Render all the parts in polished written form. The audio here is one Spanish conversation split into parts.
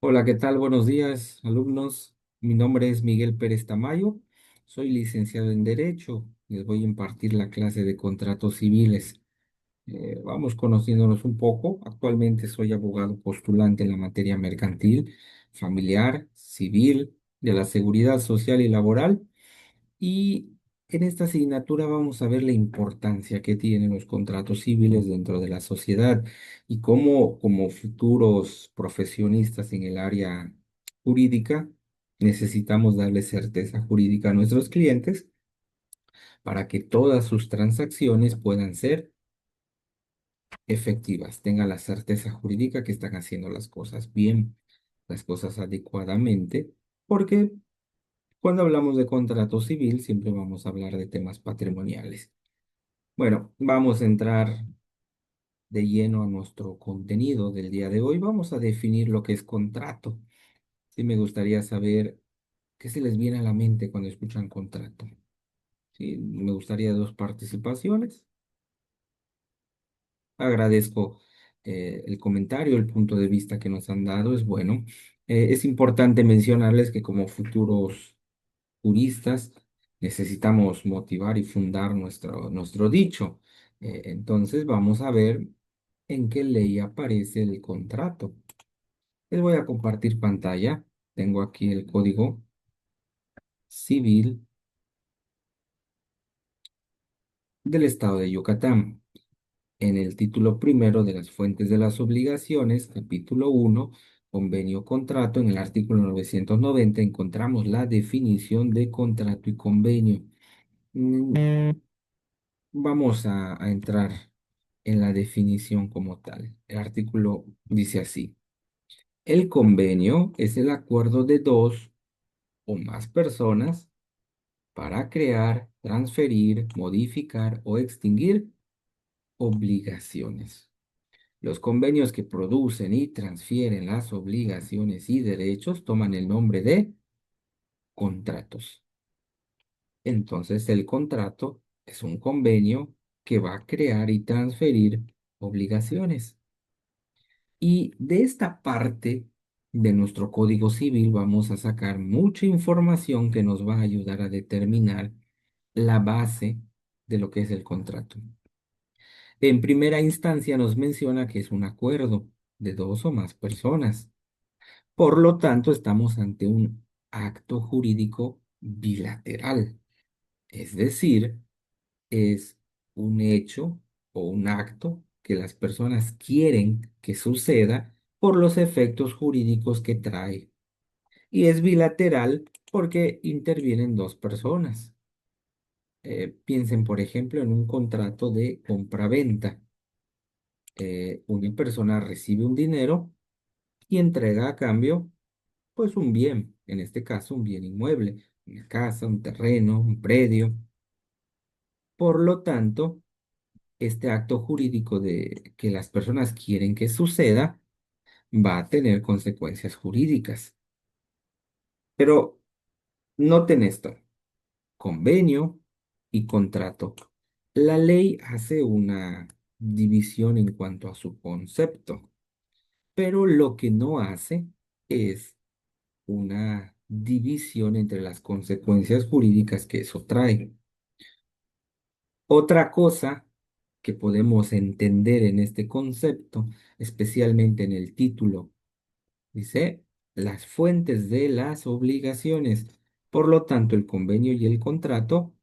Hola, ¿qué tal? Buenos días, alumnos. Mi nombre es Miguel Pérez Tamayo. Soy licenciado en Derecho. Les voy a impartir la clase de contratos civiles. Vamos conociéndonos un poco. Actualmente soy abogado postulante en la materia mercantil, familiar, civil, de la seguridad social y laboral. Y en esta asignatura vamos a ver la importancia que tienen los contratos civiles dentro de la sociedad y cómo como futuros profesionistas en el área jurídica necesitamos darle certeza jurídica a nuestros clientes para que todas sus transacciones puedan ser efectivas, tengan la certeza jurídica que están haciendo las cosas bien, las cosas adecuadamente, porque cuando hablamos de contrato civil, siempre vamos a hablar de temas patrimoniales. Bueno, vamos a entrar de lleno a nuestro contenido del día de hoy. Vamos a definir lo que es contrato. Sí, me gustaría saber qué se les viene a la mente cuando escuchan contrato. Sí, me gustaría dos participaciones. Agradezco el comentario, el punto de vista que nos han dado. Es bueno. Es importante mencionarles que como futuros juristas, necesitamos motivar y fundar nuestro dicho. Entonces vamos a ver en qué ley aparece el contrato. Les voy a compartir pantalla. Tengo aquí el Código Civil del Estado de Yucatán. En el título primero de las fuentes de las obligaciones, capítulo uno, convenio contrato, en el artículo 990 encontramos la definición de contrato y convenio. Vamos a entrar en la definición como tal. El artículo dice así: el convenio es el acuerdo de dos o más personas para crear, transferir, modificar o extinguir obligaciones. Los convenios que producen y transfieren las obligaciones y derechos toman el nombre de contratos. Entonces, el contrato es un convenio que va a crear y transferir obligaciones. Y de esta parte de nuestro Código Civil vamos a sacar mucha información que nos va a ayudar a determinar la base de lo que es el contrato. En primera instancia nos menciona que es un acuerdo de dos o más personas. Por lo tanto, estamos ante un acto jurídico bilateral. Es decir, es un hecho o un acto que las personas quieren que suceda por los efectos jurídicos que trae. Y es bilateral porque intervienen dos personas. Piensen, por ejemplo, en un contrato de compraventa. Una persona recibe un dinero y entrega a cambio, pues, un bien, en este caso, un bien inmueble, una casa, un terreno, un predio. Por lo tanto, este acto jurídico de que las personas quieren que suceda va a tener consecuencias jurídicas. Pero noten esto: convenio y contrato. La ley hace una división en cuanto a su concepto, pero lo que no hace es una división entre las consecuencias jurídicas que eso trae. Otra cosa que podemos entender en este concepto, especialmente en el título, dice las fuentes de las obligaciones. Por lo tanto, el convenio y el contrato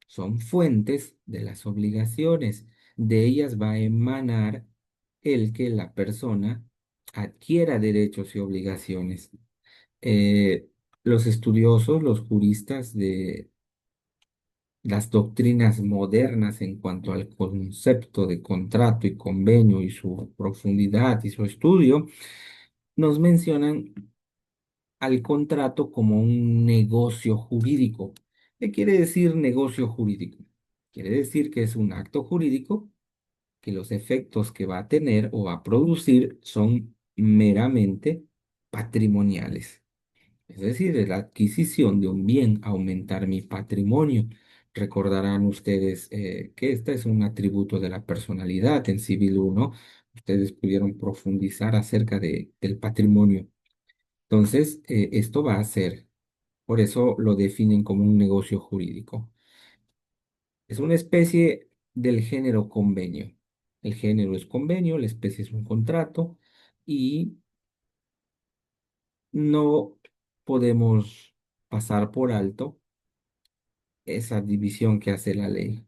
son fuentes de las obligaciones. De ellas va a emanar el que la persona adquiera derechos y obligaciones. Eh, los estudiosos, los juristas de las doctrinas modernas en cuanto al concepto de contrato y convenio y su profundidad y su estudio, nos mencionan al contrato como un negocio jurídico. ¿Qué quiere decir negocio jurídico? Quiere decir que es un acto jurídico que los efectos que va a tener o va a producir son meramente patrimoniales. Es decir, la adquisición de un bien, aumentar mi patrimonio. Recordarán ustedes que este es un atributo de la personalidad en Civil 1. Ustedes pudieron profundizar acerca del patrimonio. Entonces, esto va a ser, por eso lo definen como un negocio jurídico. Es una especie del género convenio. El género es convenio, la especie es un contrato y no podemos pasar por alto esa división que hace la ley.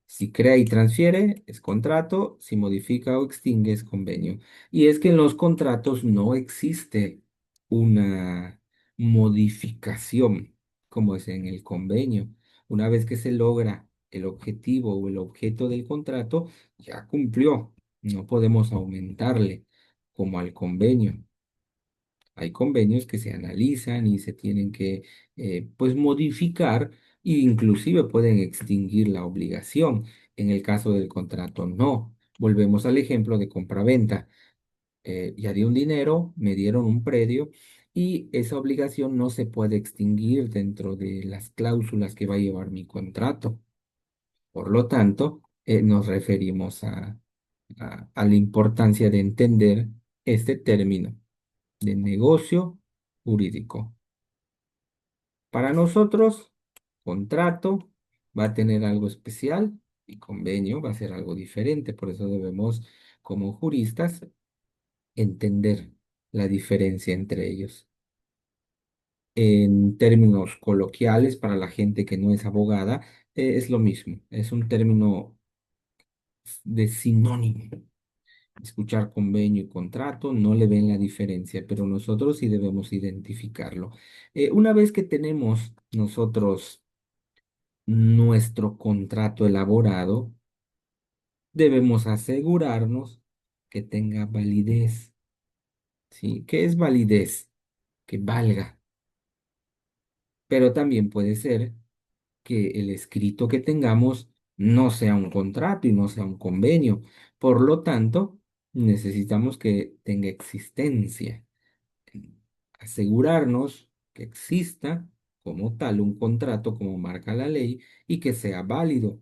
Si crea y transfiere, es contrato; si modifica o extingue, es convenio. Y es que en los contratos no existe una modificación como es en el convenio. Una vez que se logra el objetivo o el objeto del contrato, ya cumplió. No podemos aumentarle como al convenio. Hay convenios que se analizan y se tienen que pues modificar e inclusive pueden extinguir la obligación. En el caso del contrato, no. Volvemos al ejemplo de compraventa. Ya di un dinero, me dieron un predio y esa obligación no se puede extinguir dentro de las cláusulas que va a llevar mi contrato. Por lo tanto, nos referimos a la importancia de entender este término de negocio jurídico. Para nosotros, contrato va a tener algo especial y convenio va a ser algo diferente. Por eso debemos, como juristas, entender la diferencia entre ellos. En términos coloquiales, para la gente que no es abogada, es lo mismo. Es un término de sinónimo. Escuchar convenio y contrato, no le ven la diferencia, pero nosotros sí debemos identificarlo. Una vez que tenemos nosotros nuestro contrato elaborado, debemos asegurarnos que tenga validez. ¿Sí? ¿Qué es validez? Que valga. Pero también puede ser que el escrito que tengamos no sea un contrato y no sea un convenio. Por lo tanto, necesitamos que tenga existencia. Asegurarnos que exista como tal un contrato como marca la ley y que sea válido,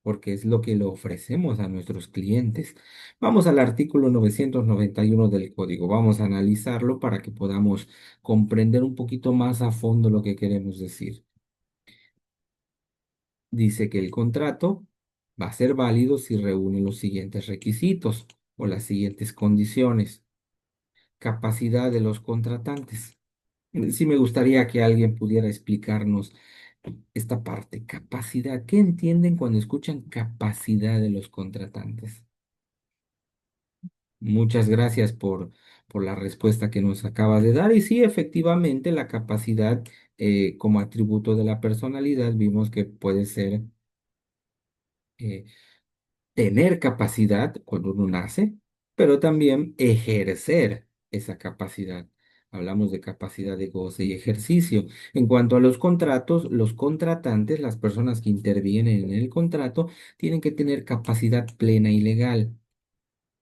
porque es lo que le ofrecemos a nuestros clientes. Vamos al artículo 991 del código, vamos a analizarlo para que podamos comprender un poquito más a fondo lo que queremos decir. Dice que el contrato va a ser válido si reúne los siguientes requisitos o las siguientes condiciones. Capacidad de los contratantes. Sí me gustaría que alguien pudiera explicarnos esta parte, capacidad. ¿Qué entienden cuando escuchan capacidad de los contratantes? Muchas gracias por la respuesta que nos acaba de dar. Y sí, efectivamente, la capacidad como atributo de la personalidad vimos que puede ser eh, tener capacidad cuando uno nace, pero también ejercer esa capacidad. Hablamos de capacidad de goce y ejercicio. En cuanto a los contratos, los contratantes, las personas que intervienen en el contrato, tienen que tener capacidad plena y legal.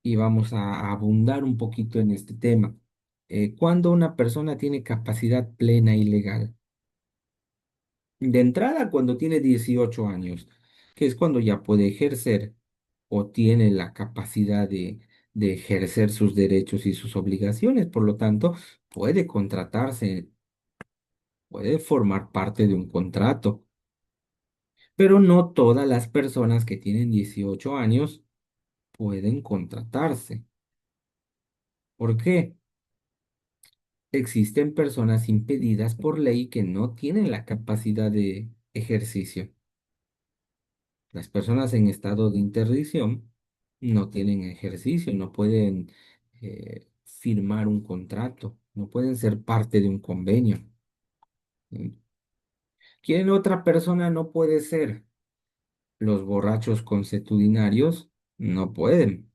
Y vamos a abundar un poquito en este tema. Cuando una persona tiene capacidad plena y legal, de entrada, cuando tiene 18 años, que es cuando ya puede ejercer o tiene la capacidad de ejercer sus derechos y sus obligaciones, por lo tanto, puede contratarse, puede formar parte de un contrato, pero no todas las personas que tienen 18 años pueden contratarse. ¿Por qué? Existen personas impedidas por ley que no tienen la capacidad de ejercicio. Las personas en estado de interdicción no tienen ejercicio, no pueden firmar un contrato, no pueden ser parte de un convenio. ¿Sí? ¿Quién otra persona no puede ser? Los borrachos consuetudinarios no pueden.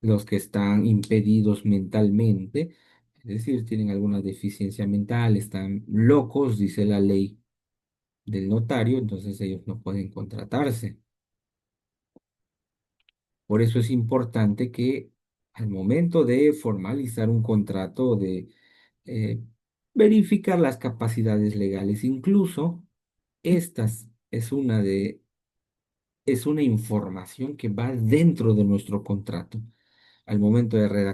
Los que están impedidos mentalmente, es decir, tienen alguna deficiencia mental, están locos, dice la ley del notario, entonces ellos no pueden contratarse. Por eso es importante que al momento de formalizar un contrato, de eh, verificar las capacidades legales, incluso estas es una de es una información que va dentro de nuestro contrato. Al momento de redactar